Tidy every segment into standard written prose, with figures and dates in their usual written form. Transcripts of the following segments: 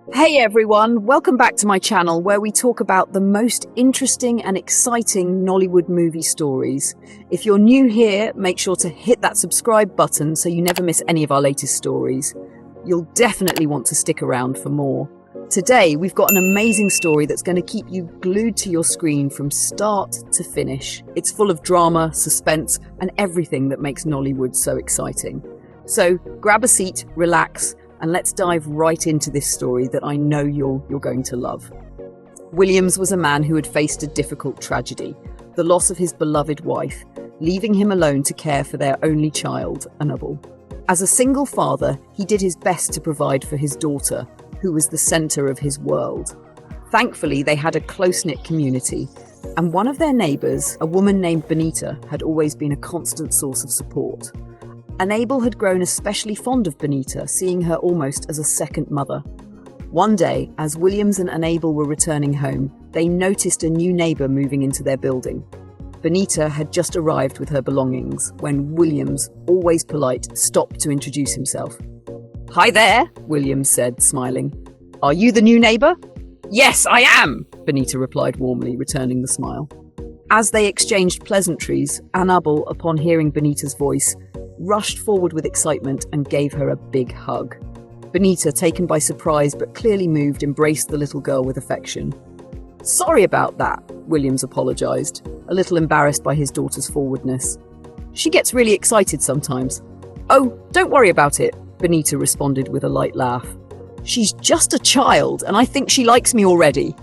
Hey everyone, welcome back to my channel where we talk about the most interesting and exciting Nollywood movie stories. If you're new here, make sure to hit that subscribe button so you never miss any of our latest stories. You'll definitely want to stick around for more. Today we've got an amazing story that's going to keep you glued to your screen from start to finish. It's full of drama, suspense, and everything that makes Nollywood so exciting. So grab a seat, relax, and let's dive right into this story that I know you're going to love. Williams was a man who had faced a difficult tragedy, the loss of his beloved wife, leaving him alone to care for their only child, Annabel. As a single father, he did his best to provide for his daughter, who was the centre of his world. Thankfully, they had a close-knit community, and one of their neighbours, a woman named Benita, had always been a constant source of support. Annabel had grown especially fond of Benita, seeing her almost as a second mother. One day, as Williams and Annabel were returning home, they noticed a new neighbour moving into their building. Benita had just arrived with her belongings when Williams, always polite, stopped to introduce himself. "Hi there," Williams said, smiling. "Are you the new neighbour?" "Yes, I am," Benita replied warmly, returning the smile. As they exchanged pleasantries, Annabel, upon hearing Benita's voice, rushed forward with excitement and gave her a big hug. Benita, taken by surprise but clearly moved, embraced the little girl with affection. "Sorry about that," Williams apologised, a little embarrassed by his daughter's forwardness. "She gets really excited sometimes." "Oh, don't worry about it," Benita responded with a light laugh. "She's just a child, and I think she likes me already."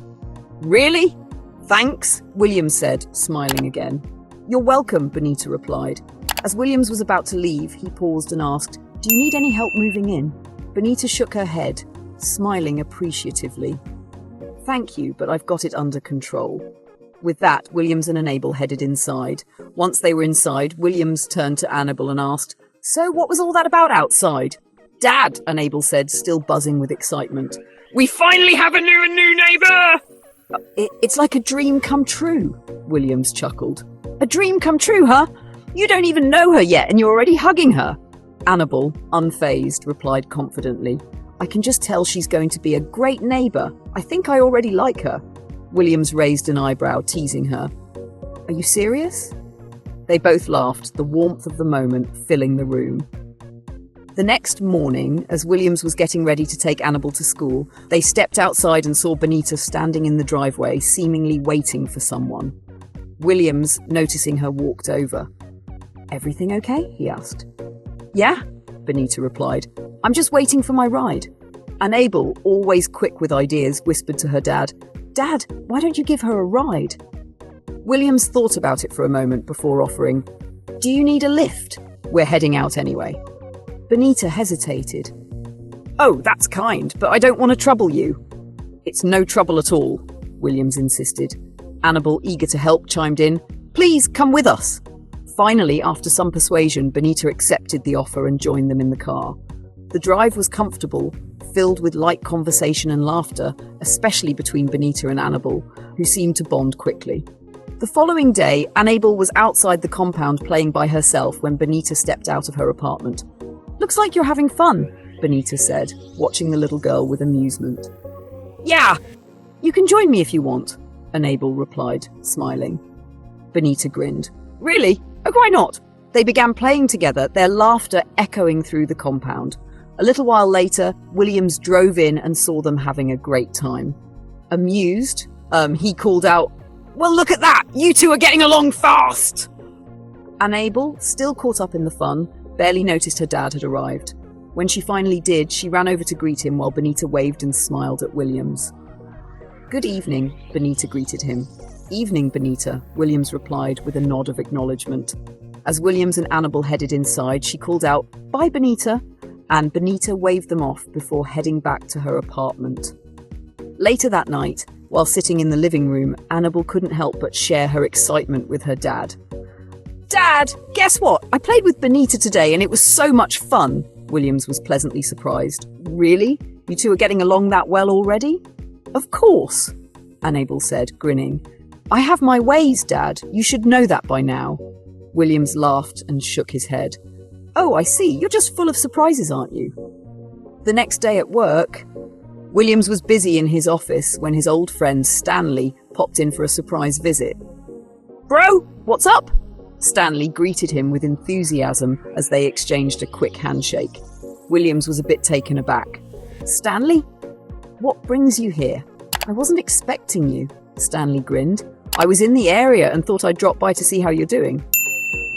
"Really? Thanks," Williams said, smiling again. "You're welcome," Benita replied. As Williams was about to leave, he paused and asked, "Do you need any help moving in?" Benita shook her head, smiling appreciatively. "Thank you, but I've got it under control." With that, Williams and Annabel headed inside. Once they were inside, Williams turned to Annabel and asked, "So what was all that about outside?" "Dad," Annabel said, still buzzing with excitement. "We finally have a new neighbour!" It's like a dream come true," Williams chuckled. "A dream come true, huh? You don't even know her yet and you're already hugging her." Annabel, unfazed, replied confidently, "I can just tell she's going to be a great neighbour. I think I already like her." Williams raised an eyebrow, teasing her. "Are you serious?" They both laughed, the warmth of the moment filling the room. The next morning, as Williams was getting ready to take Annabel to school, they stepped outside and saw Benita standing in the driveway, seemingly waiting for someone. Williams, noticing her, walked over. "Everything okay?" he asked. "Yeah," Benita replied. "I'm just waiting for my ride." Annabel, always quick with ideas, whispered to her dad, "Dad, why don't you give her a ride?" Williams thought about it for a moment before offering, "Do you need a lift? We're heading out anyway." Benita hesitated. "Oh, that's kind, but I don't want to trouble you." "It's no trouble at all," Williams insisted. Annabel, eager to help, chimed in, "Please come with us." Finally, after some persuasion, Benita accepted the offer and joined them in the car. The drive was comfortable, filled with light conversation and laughter, especially between Benita and Annabel, who seemed to bond quickly. The following day, Annabel was outside the compound playing by herself when Benita stepped out of her apartment. "Looks like you're having fun," Benita said, watching the little girl with amusement. "Yeah, you can join me if you want," Annabel replied, smiling. Benita grinned. "Really? Oh, why not?" They began playing together, their laughter echoing through the compound. A little while later, Williams drove in and saw them having a great time. Amused, he called out, "Well, look at that! You two are getting along fast!" Annabel, still caught up in the fun, barely noticed her dad had arrived. When she finally did, she ran over to greet him while Benita waved and smiled at Williams. "Good evening," Benita greeted him. "Evening, Benita," Williams replied with a nod of acknowledgement. As Williams and Annabel headed inside, she called out, "Bye, Benita," and Benita waved them off before heading back to her apartment. Later that night, while sitting in the living room, Annabel couldn't help but share her excitement with her dad. "Dad, guess what? I played with Benita today and it was so much fun." Williams was pleasantly surprised. "Really? You two are getting along that well already?" "Of course," Annabel said, grinning. "I have my ways, Dad. You should know that by now." Williams laughed and shook his head. "Oh, I see. You're just full of surprises, aren't you?" The next day at work, Williams was busy in his office when his old friend Stanley popped in for a surprise visit. "Bro, what's up?" Stanley greeted him with enthusiasm as they exchanged a quick handshake. Williams was a bit taken aback. "Stanley? What brings you here?" "I wasn't expecting you," Stanley grinned. "I was in the area and thought I'd drop by to see how you're doing."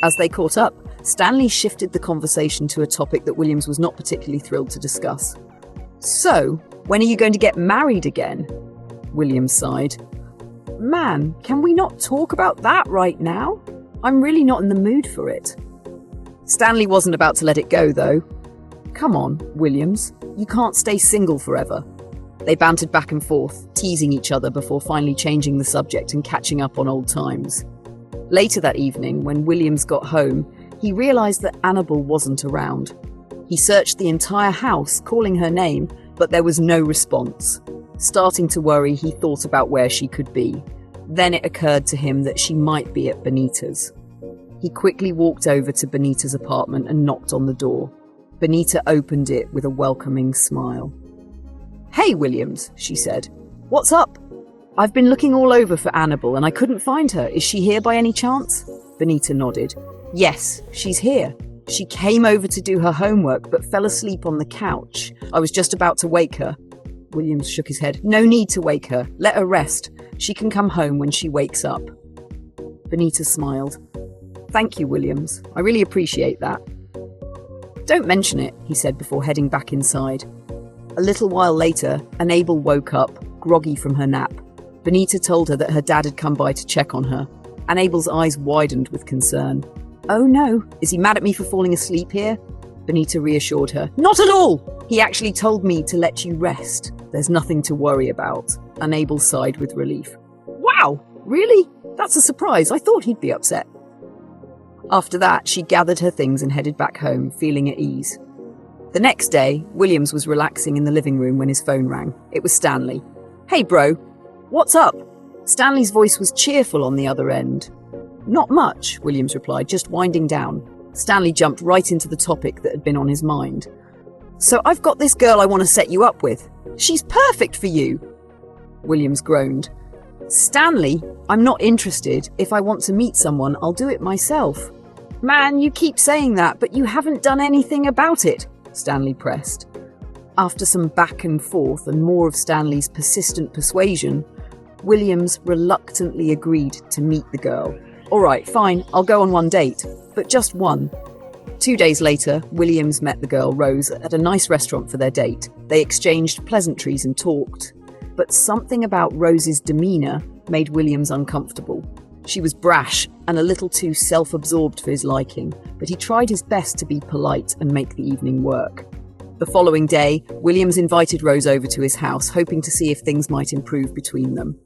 As they caught up, Stanley shifted the conversation to a topic that Williams was not particularly thrilled to discuss. "So, when are you going to get married again?" Williams sighed. "Man, can we not talk about that right now? I'm really not in the mood for it." Stanley wasn't about to let it go, though. "Come on, Williams, you can't stay single forever." They bantered back and forth, teasing each other before finally changing the subject and catching up on old times. Later that evening, when Williams got home, he realised that Annabel wasn't around. He searched the entire house, calling her name, but there was no response. Starting to worry, he thought about where she could be. Then it occurred to him that she might be at Benita's. He quickly walked over to Benita's apartment and knocked on the door. Benita opened it with a welcoming smile. "Hey, Williams," she said. "What's up?" "I've been looking all over for Annabel and I couldn't find her. Is she here by any chance?" Benita nodded. "Yes, she's here. She came over to do her homework but fell asleep on the couch. I was just about to wake her." Williams shook his head. "No need to wake her. Let her rest. She can come home when she wakes up." Benita smiled. "Thank you, Williams. I really appreciate that." "Don't mention it," he said before heading back inside. A little while later, Annabel woke up, groggy from her nap. Benita told her that her dad had come by to check on her. Annabel's eyes widened with concern. "Oh no, is he mad at me for falling asleep here?" Benita reassured her. "Not at all! He actually told me to let you rest. There's nothing to worry about." Annabel sighed with relief. "Wow, really? That's a surprise. I thought he'd be upset." After that, she gathered her things and headed back home, feeling at ease. The next day, Williams was relaxing in the living room when his phone rang. It was Stanley. "Hey bro, what's up?" Stanley's voice was cheerful on the other end. "Not much," Williams replied, "just winding down." Stanley jumped right into the topic that had been on his mind. "So I've got this girl I want to set you up with. She's perfect for you." Williams groaned. "Stanley, I'm not interested. If I want to meet someone, I'll do it myself." "Man, you keep saying that, but you haven't done anything about it," Stanley pressed. After some back and forth and more of Stanley's persistent persuasion, Williams reluctantly agreed to meet the girl. "All right, fine, I'll go on one date, but just one." 2 days later, Williams met the girl, Rose, at a nice restaurant for their date. They exchanged pleasantries and talked. But something about Rose's demeanour made Williams uncomfortable. She was brash and a little too self-absorbed for his liking, but he tried his best to be polite and make the evening work. The following day, Williams invited Rose over to his house, hoping to see if things might improve between them.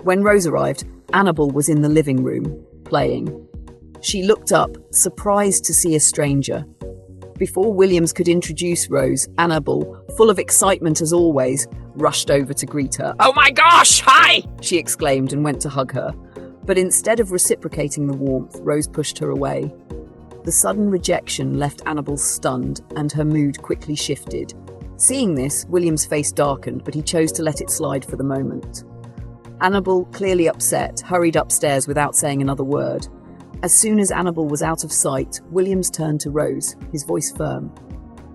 When Rose arrived, Annabel was in the living room, playing. She looked up, surprised to see a stranger. Before Williams could introduce Rose, Annabel, full of excitement as always, rushed over to greet her. "Oh my gosh, hi!" she exclaimed and went to hug her. But instead of reciprocating the warmth, Rose pushed her away. The sudden rejection left Annabel stunned, and her mood quickly shifted. Seeing this, William's face darkened, but he chose to let it slide for the moment. Annabel, clearly upset, hurried upstairs without saying another word. As soon as Annabel was out of sight, Williams turned to Rose, his voice firm.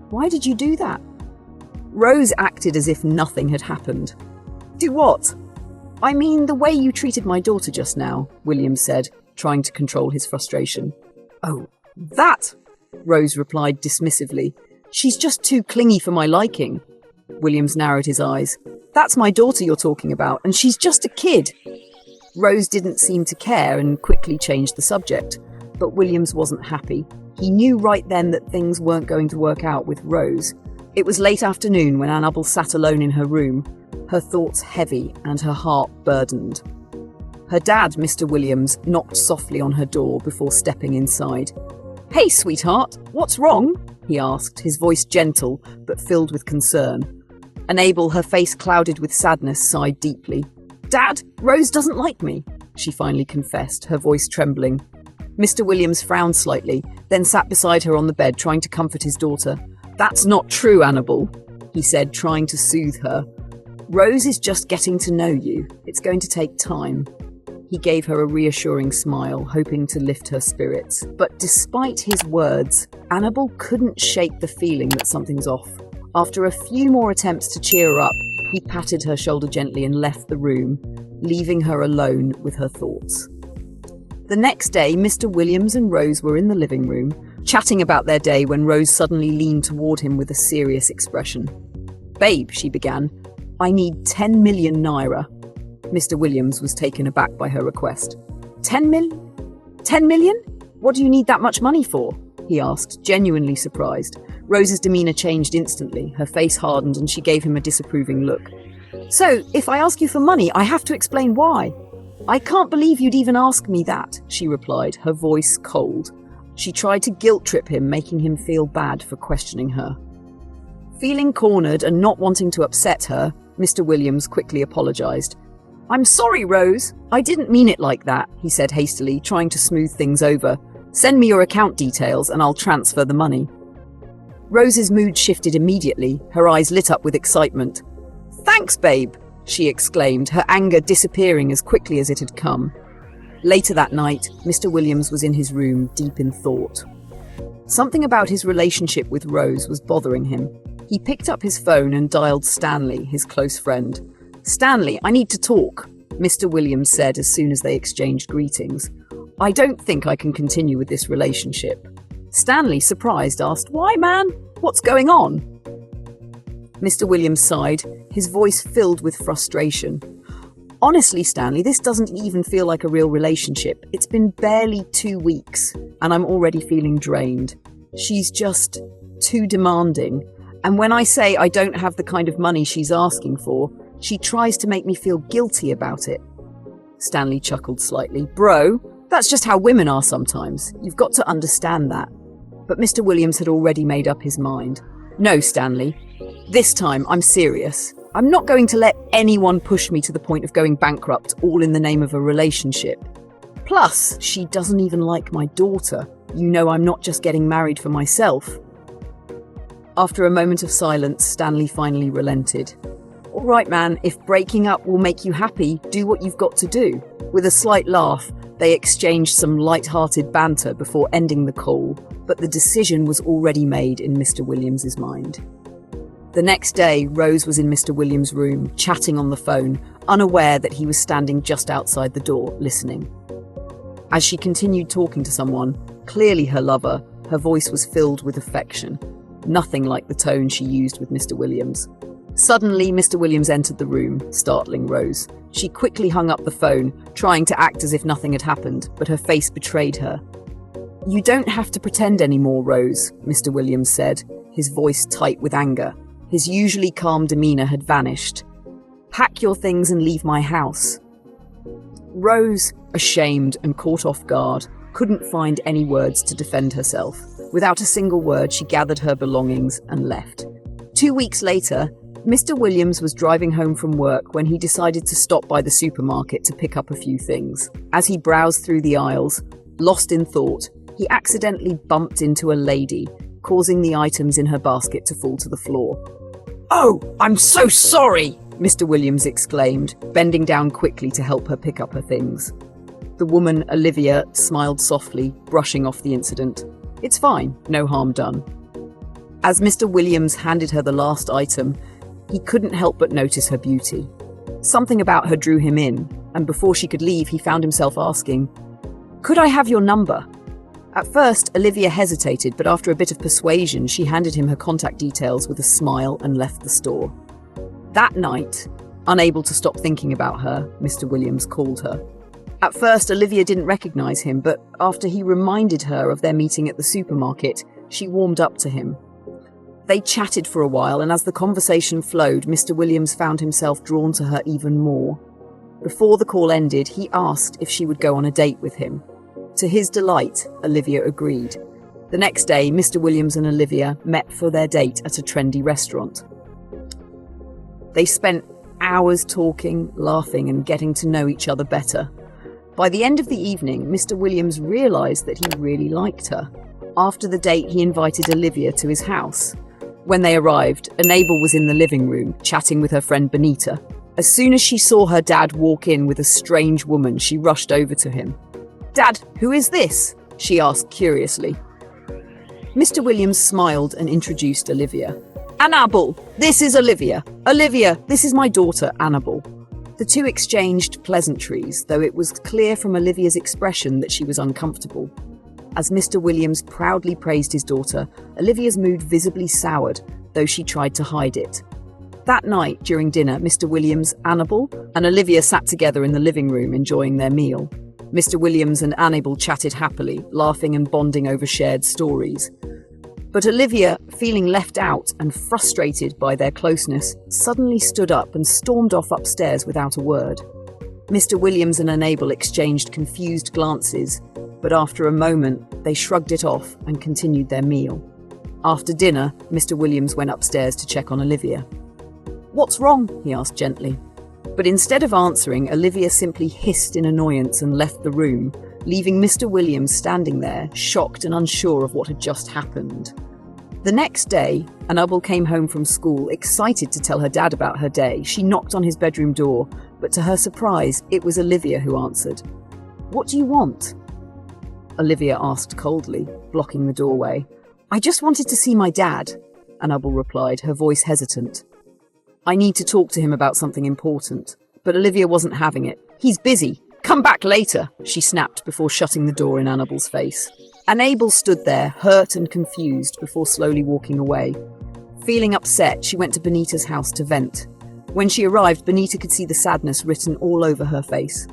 "Why did you do that?" Rose acted as if nothing had happened. "Do what?" "I mean, the way you treated my daughter just now," Williams said, trying to control his frustration. "Oh, that," Rose replied dismissively. "She's just too clingy for my liking." Williams narrowed his eyes. "That's my daughter you're talking about, and she's just a kid." Rose didn't seem to care and quickly changed the subject, but Williams wasn't happy. He knew right then that things weren't going to work out with Rose. It was late afternoon when Annabel sat alone in her room, her thoughts heavy and her heart burdened. Her dad, Mr. Williams, knocked softly on her door before stepping inside. "Hey, sweetheart, what's wrong?" he asked, his voice gentle but filled with concern. Annabel, her face clouded with sadness, sighed deeply. "Dad, Rose doesn't like me," she finally confessed, her voice trembling. Mr. Williams frowned slightly, then sat beside her on the bed, trying to comfort his daughter. "That's not true, Annabel." he said, trying to soothe her. Rose is just getting to know you. It's going to take time. He gave her a reassuring smile, hoping to lift her spirits. But despite his words, Annabel couldn't shake the feeling that something's off. After a few more attempts to cheer her up, he patted her shoulder gently and left the room, leaving her alone with her thoughts. The next day, Mr. Williams and Rose were in the living room, chatting about their day when Rose suddenly leaned toward him with a serious expression. "Babe," she began, "I need 10 million naira." Mr. Williams was taken aback by her request. 10 million? What do you need that much money for?" he asked, genuinely surprised. Rose's demeanour changed instantly. Her face hardened and she gave him a disapproving look. "So, if I ask you for money, I have to explain why." "I can't believe you'd even ask me that," she replied, her voice cold. She tried to guilt-trip him, making him feel bad for questioning her. Feeling cornered and not wanting to upset her, Mr. Williams quickly apologised. "I'm sorry, Rose. I didn't mean it like that," he said hastily, trying to smooth things over. "Send me your account details and I'll transfer the money." Rose's mood shifted immediately, her eyes lit up with excitement. "Thanks, babe," she exclaimed, her anger disappearing as quickly as it had come. Later that night, Mr. Williams was in his room, deep in thought. Something about his relationship with Rose was bothering him. He picked up his phone and dialed Stanley, his close friend. "Stanley, I need to talk," Mr. Williams said as soon as they exchanged greetings. "I don't think I can continue with this relationship." Stanley, surprised, asked, "Why, man? What's going on?" Mr. Williams sighed, his voice filled with frustration. "Honestly, Stanley, this doesn't even feel like a real relationship. It's been barely 2 weeks, and I'm already feeling drained. She's just too demanding. And when I say I don't have the kind of money she's asking for, she tries to make me feel guilty about it." Stanley chuckled slightly. "Bro, that's just how women are sometimes. You've got to understand that." But Mr. Williams had already made up his mind. "No, Stanley. This time, I'm serious. I'm not going to let anyone push me to the point of going bankrupt, all in the name of a relationship. Plus, she doesn't even like my daughter. You know I'm not just getting married for myself." After a moment of silence, Stanley finally relented. "All right, man, if breaking up will make you happy, do what you've got to do." With a slight laugh, they exchanged some light-hearted banter before ending the call, but the decision was already made in Mr. Williams's mind. The next day, Rose was in Mr. Williams' room, chatting on the phone, unaware that he was standing just outside the door, listening. As she continued talking to someone, clearly her lover, her voice was filled with affection, nothing like the tone she used with Mr. Williams. Suddenly, Mr. Williams entered the room, startling Rose. She quickly hung up the phone, trying to act as if nothing had happened, but her face betrayed her. "You don't have to pretend anymore, Rose," Mr. Williams said, his voice tight with anger. His usually calm demeanour had vanished. "Pack your things and leave my house." Rose, ashamed and caught off guard, couldn't find any words to defend herself. Without a single word, she gathered her belongings and left. 2 weeks later, Mr. Williams was driving home from work when he decided to stop by the supermarket to pick up a few things. As he browsed through the aisles, lost in thought, he accidentally bumped into a lady, causing the items in her basket to fall to the floor. "Oh, I'm so sorry!" Mr. Williams exclaimed, bending down quickly to help her pick up her things. The woman, Olivia, smiled softly, brushing off the incident. "It's fine, no harm done." As Mr. Williams handed her the last item, he couldn't help but notice her beauty. Something about her drew him in, and before she could leave, he found himself asking, "Could I have your number?" At first, Olivia hesitated, but after a bit of persuasion, she handed him her contact details with a smile and left the store. That night, unable to stop thinking about her, Mr. Williams called her. At first, Olivia didn't recognize him, but after he reminded her of their meeting at the supermarket, she warmed up to him. They chatted for a while, and as the conversation flowed, Mr. Williams found himself drawn to her even more. Before the call ended, he asked if she would go on a date with him. To his delight, Olivia agreed. The next day, Mr. Williams and Olivia met for their date at a trendy restaurant. They spent hours talking, laughing, and getting to know each other better. By the end of the evening, Mr. Williams realised that he really liked her. After the date, he invited Olivia to his house. When they arrived, Enable was in the living room, chatting with her friend Benita. As soon as she saw her dad walk in with a strange woman, she rushed over to him. "Dad, who is this?" she asked curiously. Mr. Williams smiled and introduced Olivia. "Annabelle, this is Olivia. Olivia, this is my daughter, Annabelle." The two exchanged pleasantries, though it was clear from Olivia's expression that she was uncomfortable. As Mr. Williams proudly praised his daughter, Olivia's mood visibly soured, though she tried to hide it. That night, during dinner, Mr. Williams, Annabelle, and Olivia sat together in the living room enjoying their meal. Mr. Williams and Annabelle chatted happily, laughing and bonding over shared stories. But Olivia, feeling left out and frustrated by their closeness, suddenly stood up and stormed off upstairs without a word. Mr. Williams and Annabelle exchanged confused glances, but after a moment, they shrugged it off and continued their meal. After dinner, Mr. Williams went upstairs to check on Olivia. "What's wrong?" he asked gently. But instead of answering, Olivia simply hissed in annoyance and left the room, leaving Mr. Williams standing there, shocked and unsure of what had just happened. The next day, Annabelle came home from school, excited to tell her dad about her day. She knocked on his bedroom door, but to her surprise, it was Olivia who answered. "What do you want?" Olivia asked coldly, blocking the doorway. "I just wanted to see my dad," Annabelle replied, her voice hesitant. "I need to talk to him about something important." But Olivia wasn't having it. "He's busy. Come back later," she snapped before shutting the door in Annabelle's face. Annabelle stood there, hurt and confused, before slowly walking away. Feeling upset, she went to Benita's house to vent. When she arrived, Benita could see the sadness written all over her face.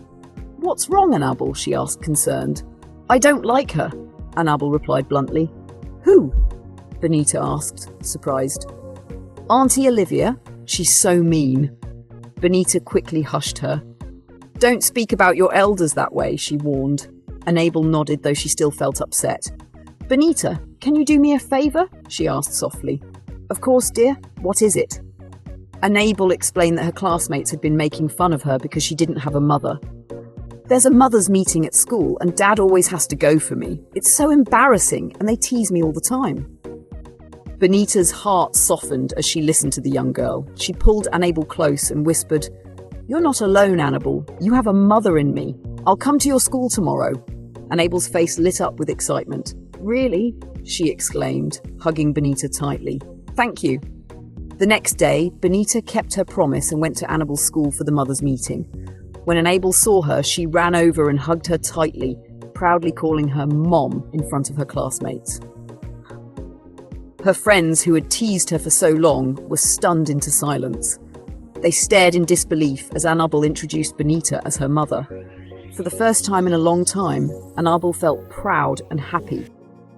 "What's wrong, Annabelle?" she asked, concerned. "I don't like her," Annabelle replied bluntly. "Who?" Benita asked, surprised. "Auntie Olivia. She's so mean." Benita quickly hushed her. "Don't speak about your elders that way," she warned. Annabelle nodded, though she still felt upset. "Benita, can you do me a favour?" she asked softly. "Of course, dear. What is it?" Annabelle explained that her classmates had been making fun of her because she didn't have a mother. "There's a mother's meeting at school, and Dad always has to go for me. It's so embarrassing, and they tease me all the time." Benita's heart softened as she listened to the young girl. She pulled Annabelle close and whispered, "You're not alone, Annabelle. You have a mother in me. I'll come to your school tomorrow." Annabelle's face lit up with excitement. "Really?" she exclaimed, hugging Benita tightly. "Thank you." The next day, Benita kept her promise and went to Annabelle's school for the mothers' meeting. When Annabelle saw her, she ran over and hugged her tightly, proudly calling her Mom in front of her classmates. Her friends, who had teased her for so long, were stunned into silence. They stared in disbelief as Annabelle introduced Benita as her mother. For the first time in a long time, Annabelle felt proud and happy.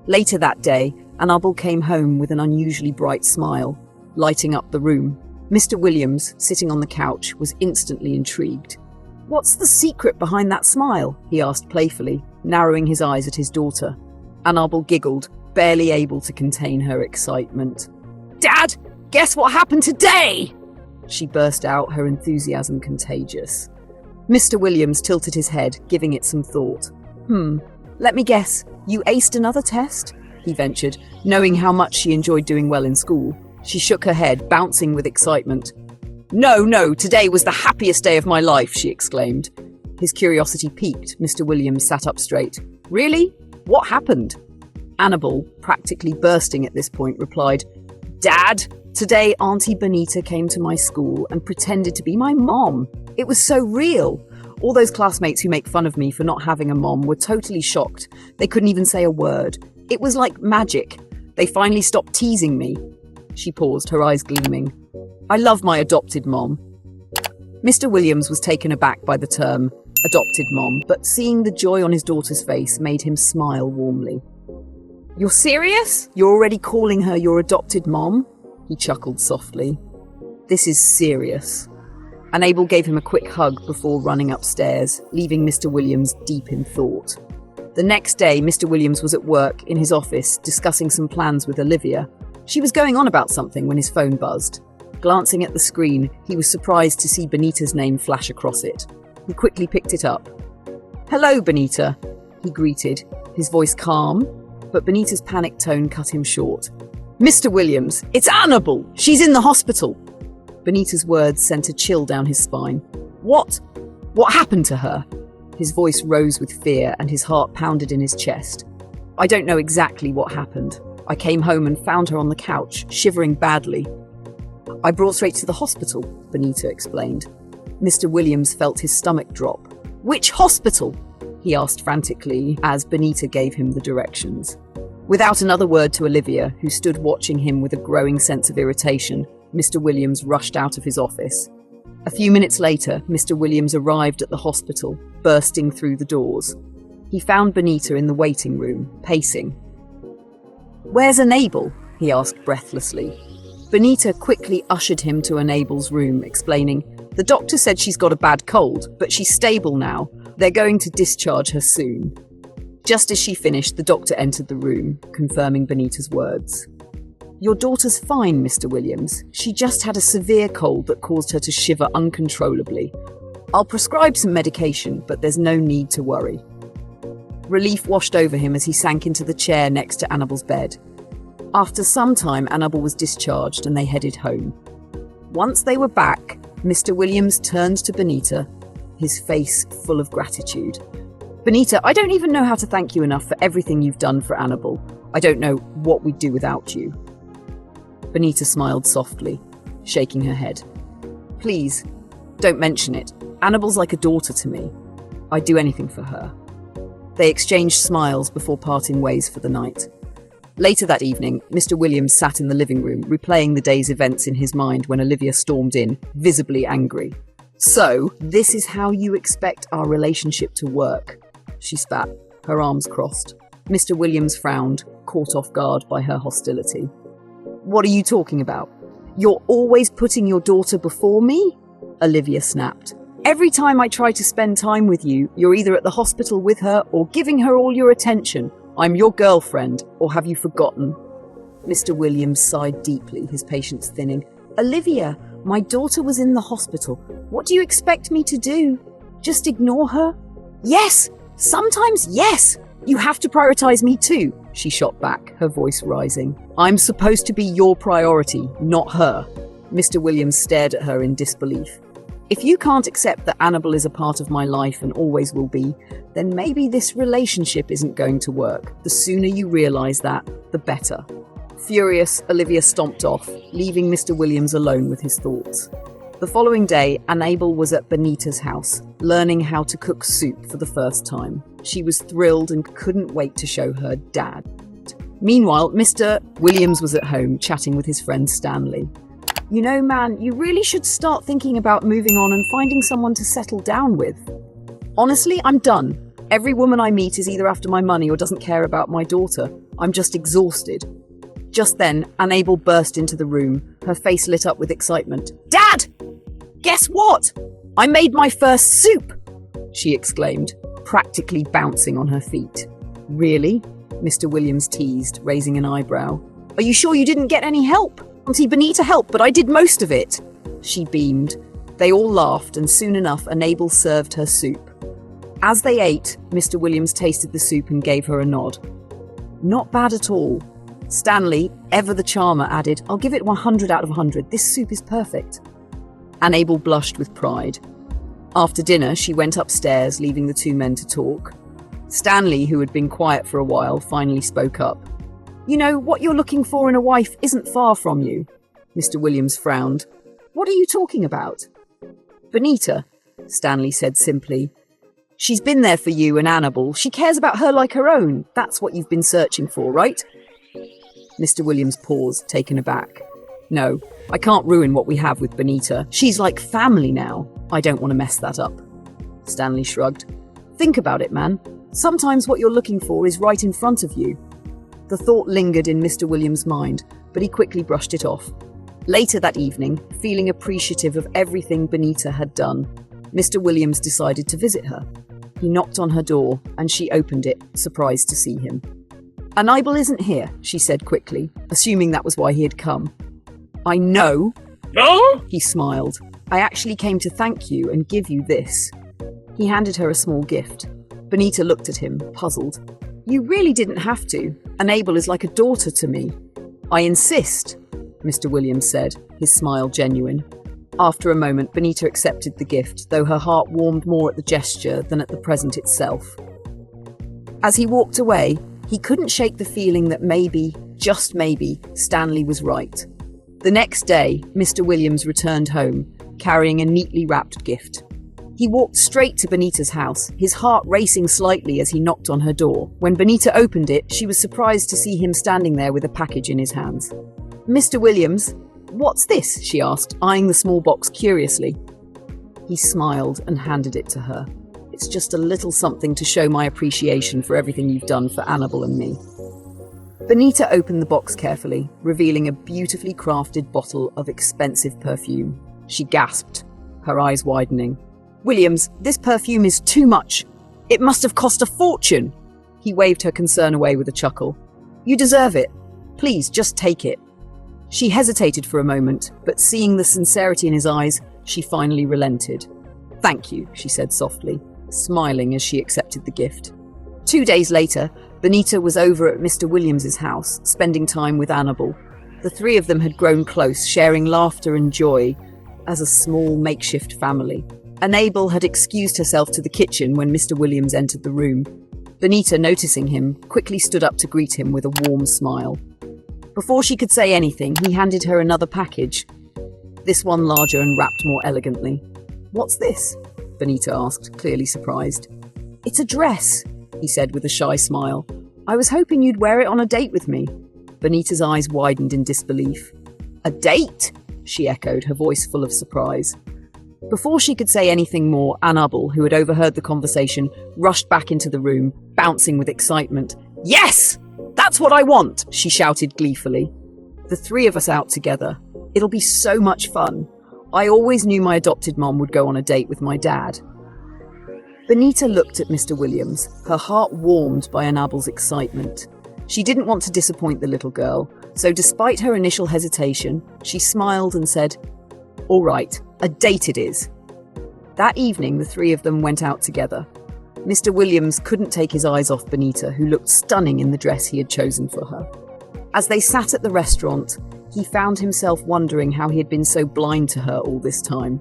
Later that day, Annabelle came home with an unusually bright smile, lighting up the room. Mr. Williams, sitting on the couch, was instantly intrigued. "What's the secret behind that smile?" he asked playfully, narrowing his eyes at his daughter. Annabelle giggled, barely able to contain her excitement. "Dad, guess what happened today?" she burst out, her enthusiasm contagious. Mr. Williams tilted his head, giving it some thought. Let me guess, you aced another test?" he ventured, knowing how much she enjoyed doing well in school. She shook her head, bouncing with excitement. No, today was the happiest day of my life," she exclaimed. His curiosity piqued. Mr. Williams sat up straight. "Really? What happened?" Annabelle, practically bursting at this point, replied, "Dad, today Auntie Benita came to my school and pretended to be my mom. It was so real. All those classmates who make fun of me for not having a mom were totally shocked. They couldn't even say a word. It was like magic. They finally stopped teasing me." She paused, her eyes gleaming. "I love my adopted mom." Mr. Williams was taken aback by the term adopted mom, but seeing the joy on his daughter's face made him smile warmly. "You're serious? You're already calling her your adopted mom?" He chuckled softly. "This is serious." Annabelle gave him a quick hug before running upstairs, leaving Mr. Williams deep in thought. The next day, Mr. Williams was at work in his office discussing some plans with Olivia. She was going on about something when his phone buzzed. Glancing at the screen, he was surprised to see Benita's name flash across it. He quickly picked it up. "Hello, Benita," he greeted, his voice calm, but Benita's panicked tone cut him short. Mr. Williams, it's Annabel! She's in the hospital! Benita's words sent a chill down his spine. What? What happened to her? His voice rose with fear and his heart pounded in his chest. I don't know exactly what happened. I came home and found her on the couch, shivering badly. I brought straight to the hospital, Benita explained. Mr. Williams felt his stomach drop. Which hospital? He asked frantically as Benita gave him the directions. Without another word to Olivia, who stood watching him with a growing sense of irritation, Mr. Williams rushed out of his office. A few minutes later, Mr. Williams arrived at the hospital, bursting through the doors. He found Benita in the waiting room, pacing. Where's Annabel? He asked breathlessly. Benita quickly ushered him to Annabel's room, explaining, the doctor said she's got a bad cold, but she's stable now. They're going to discharge her soon. Just as she finished, the doctor entered the room, confirming Benita's words. Your daughter's fine, Mr. Williams. She just had a severe cold that caused her to shiver uncontrollably. I'll prescribe some medication, but there's no need to worry. Relief washed over him as he sank into the chair next to Annabel's bed. After some time, Annabel was discharged and they headed home. Once they were back, Mr. Williams turned to Benita, his face full of gratitude. Benita, I don't even know how to thank you enough for everything you've done for Annabel. I don't know what we'd do without you. Benita smiled softly, shaking her head. Please, don't mention it. Annabel's like a daughter to me. I'd do anything for her. They exchanged smiles before parting ways for the night. Later that evening, Mr. Williams sat in the living room, replaying the day's events in his mind when Olivia stormed in, visibly angry. So, this is how you expect our relationship to work, she spat, her arms crossed. Mr. Williams frowned, caught off guard by her hostility. What are you talking about? You're always putting your daughter before me? Olivia snapped. Every time I try to spend time with you, you're either at the hospital with her or giving her all your attention. I'm your girlfriend, or have you forgotten? Mr. Williams sighed deeply, his patience thinning. Olivia, my daughter was in the hospital. What do you expect me to do? Just ignore her? Yes! Sometimes yes! You have to prioritize me too, she shot back, her voice rising. I'm supposed to be your priority, not her. Mr. Williams stared at her in disbelief. If you can't accept that Annabel is a part of my life and always will be, then maybe this relationship isn't going to work. The sooner you realize that, the better. Furious, Olivia stomped off, leaving Mr. Williams alone with his thoughts. The following day, Annabel was at Benita's house, learning how to cook soup for the first time. She was thrilled and couldn't wait to show her dad. Meanwhile, Mr. Williams was at home, chatting with his friend Stanley. You know, man, you really should start thinking about moving on and finding someone to settle down with. Honestly, I'm done. Every woman I meet is either after my money or doesn't care about my daughter. I'm just exhausted. Just then, Annabel burst into the room, her face lit up with excitement. Dad! Guess what? I made my first soup! She exclaimed, practically bouncing on her feet. Really? Mr. Williams teased, raising an eyebrow. Are you sure you didn't get any help? Auntie Benita helped, but I did most of it. She beamed. They all laughed, and soon enough, Annabel served her soup. As they ate, Mr. Williams tasted the soup and gave her a nod. Not bad at all. Stanley, ever the charmer, added, I'll give it 100 out of 100. This soup is perfect. Annabel blushed with pride. After dinner, she went upstairs, leaving the two men to talk. Stanley, who had been quiet for a while, finally spoke up. You know, what you're looking for in a wife isn't far from you. Mr. Williams frowned. What are you talking about? Benita, Stanley said simply. She's been there for you and Annabel. She cares about her like her own. That's what you've been searching for, right? Mr. Williams paused, taken aback. No, I can't ruin what we have with Benita. She's like family now. I don't want to mess that up. Stanley shrugged. Think about it, man. Sometimes what you're looking for is right in front of you. The thought lingered in Mr. Williams' mind, but he quickly brushed it off. Later that evening, feeling appreciative of everything Benita had done, Mr. Williams decided to visit her. He knocked on her door, and she opened it, surprised to see him. Annabel isn't here, she said quickly, assuming that was why he had come. I know. No? He smiled. I actually came to thank you and give you this. He handed her a small gift. Benita looked at him, puzzled. You really didn't have to. Annabel is like a daughter to me. I insist, Mr. Williams said, his smile genuine. After a moment, Benita accepted the gift, though her heart warmed more at the gesture than at the present itself. As he walked away, he couldn't shake the feeling that maybe, just maybe, Stanley was right. The next day, Mr. Williams returned home, carrying a neatly wrapped gift. He walked straight to Benita's house, his heart racing slightly as he knocked on her door. When Benita opened it, she was surprised to see him standing there with a package in his hands. "Mr. Williams, what's this?" she asked, eyeing the small box curiously. He smiled and handed it to her. "It's just a little something to show my appreciation for everything you've done for Annabelle and me." Benita opened the box carefully, revealing a beautifully crafted bottle of expensive perfume. She gasped, her eyes widening. "Williams, this perfume is too much. It must have cost a fortune." He waved her concern away with a chuckle. "You deserve it. Please, just take it." She hesitated for a moment, but seeing the sincerity in his eyes, she finally relented. "Thank you," she said softly, smiling as she accepted the gift. 2 days later, Benita was over at Mr. Williams's house, spending time with Annabelle. The three of them had grown close, sharing laughter and joy as a small makeshift family. Annabelle had excused herself to the kitchen when Mr. Williams entered the room. Benita, noticing him, quickly stood up to greet him with a warm smile. Before she could say anything, he handed her another package, this one larger and wrapped more elegantly. "What's this?" Benita asked, clearly surprised. "It's a dress," he said with a shy smile. "I was hoping you'd wear it on a date with me." Benita's eyes widened in disbelief. "A date?" she echoed, her voice full of surprise. Before she could say anything more, Annabelle, who had overheard the conversation, rushed back into the room, bouncing with excitement. "Yes! That's what I want!" she shouted gleefully. "The three of us out together. It'll be so much fun. I always knew my adopted mom would go on a date with my dad." Benita looked at Mr. Williams, her heart warmed by Annabelle's excitement. She didn't want to disappoint the little girl, so despite her initial hesitation, she smiled and said, "All right, a date it is." That evening, the three of them went out together. Mr. Williams couldn't take his eyes off Benita, who looked stunning in the dress he had chosen for her. As they sat at the restaurant, he found himself wondering how he had been so blind to her all this time.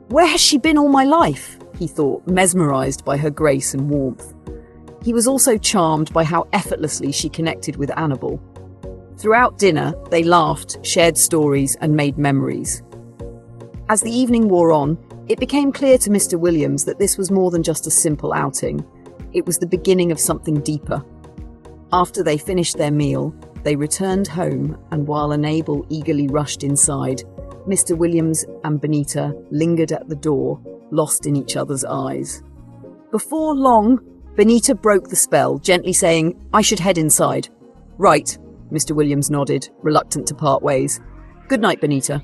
"Where has she been all my life?" he thought, mesmerized by her grace and warmth. He was also charmed by how effortlessly she connected with Annabelle. Throughout dinner, they laughed, shared stories, and made memories. As the evening wore on, it became clear to Mr. Williams that this was more than just a simple outing. It was the beginning of something deeper. After they finished their meal, they returned home, and while Annabelle eagerly rushed inside, Mr. Williams and Benita lingered at the door, lost in each other's eyes. Before long, Benita broke the spell, gently saying, "I should head inside." "Right," Mr. Williams nodded, reluctant to part ways. "Good night, Benita."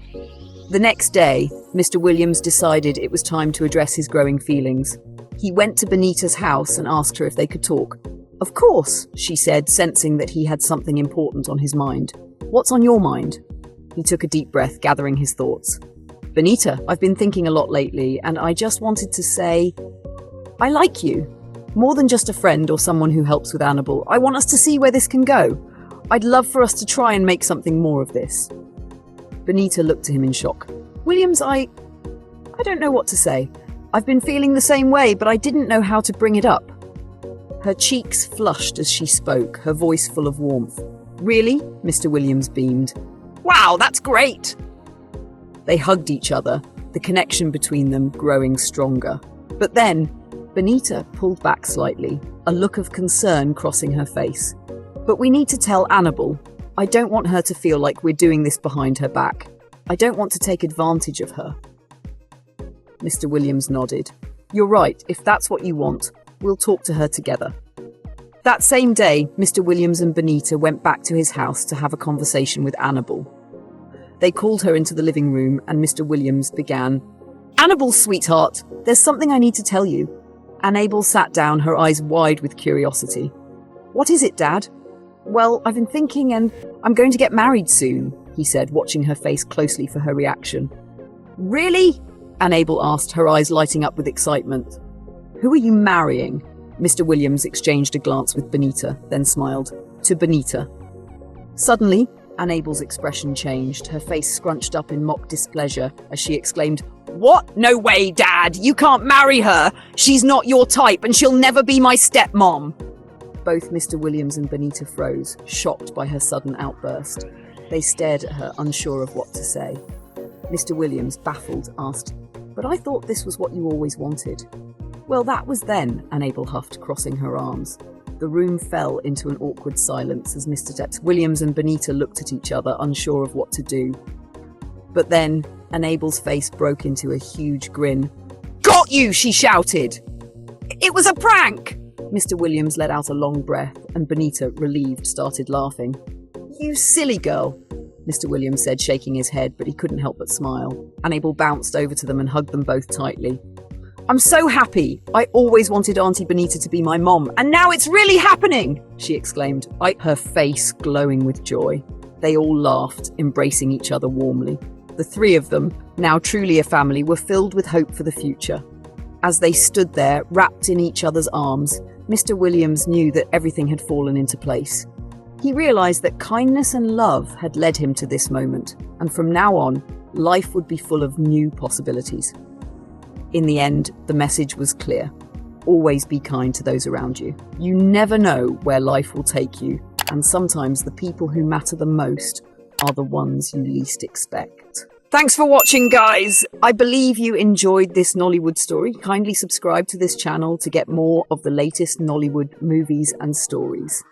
The next day, Mr. Williams decided it was time to address his growing feelings. He went to Benita's house and asked her if they could talk. "Of course," she said, sensing that he had something important on his mind. "What's on your mind?" He took a deep breath, gathering his thoughts. "Benita, I've been thinking a lot lately, and I just wanted to say, I like you. More than just a friend or someone who helps with Annabelle. I want us to see where this can go. I'd love for us to try and make something more of this." Benita looked at him in shock. "Williams, I don't know what to say. I've been feeling the same way, but I didn't know how to bring it up." Her cheeks flushed as she spoke, her voice full of warmth. "Really?" Mr. Williams beamed. "Wow, that's great!" They hugged each other, the connection between them growing stronger. But then, Benita pulled back slightly, a look of concern crossing her face. "But we need to tell Annabelle. I don't want her to feel like we're doing this behind her back. I don't want to take advantage of her." Mr. Williams nodded. "You're right, if that's what you want, we'll talk to her together." That same day, Mr. Williams and Benita went back to his house to have a conversation with Annabelle. They called her into the living room and Mr. Williams began, "Annabelle, sweetheart, there's something I need to tell you." Annabelle sat down, her eyes wide with curiosity. "What is it, Dad?" "Well, I've been thinking and I'm going to get married soon," he said, watching her face closely for her reaction. "Really?" Annabelle asked, her eyes lighting up with excitement. "Who are you marrying?" Mr. Williams exchanged a glance with Benita, then smiled. "To Benita." Suddenly, Anabel's expression changed, her face scrunched up in mock displeasure as she exclaimed, "What? No way, Dad! You can't marry her! She's not your type and she'll never be my stepmom!" Both Mr. Williams and Benita froze, shocked by her sudden outburst. They stared at her, unsure of what to say. Mr. Williams, baffled, asked, "But I thought this was what you always wanted." "Well, that was then," Anabel huffed, crossing her arms. The room fell into an awkward silence as Mr. Williams and Benita looked at each other, unsure of what to do. But then, Anabel's face broke into a huge grin. "Got you!" she shouted. "It was a prank!" Mr. Williams let out a long breath, and Benita, relieved, started laughing. "You silly girl," Mr. Williams said, shaking his head, but he couldn't help but smile. Anabel bounced over to them and hugged them both tightly. "I'm so happy. I always wanted Auntie Benita to be my mom, and now it's really happening!" she exclaimed, her face glowing with joy. They all laughed, embracing each other warmly. The three of them, now truly a family, were filled with hope for the future. As they stood there, wrapped in each other's arms, Mr. Williams knew that everything had fallen into place. He realized that kindness and love had led him to this moment, and from now on, life would be full of new possibilities. In the end, the message was clear. Always be kind to those around you. You never know where life will take you, and sometimes the people who matter the most are the ones you least expect. Thanks for watching, guys. I believe you enjoyed this Nollywood story. Kindly subscribe to this channel to get more of the latest Nollywood movies and stories.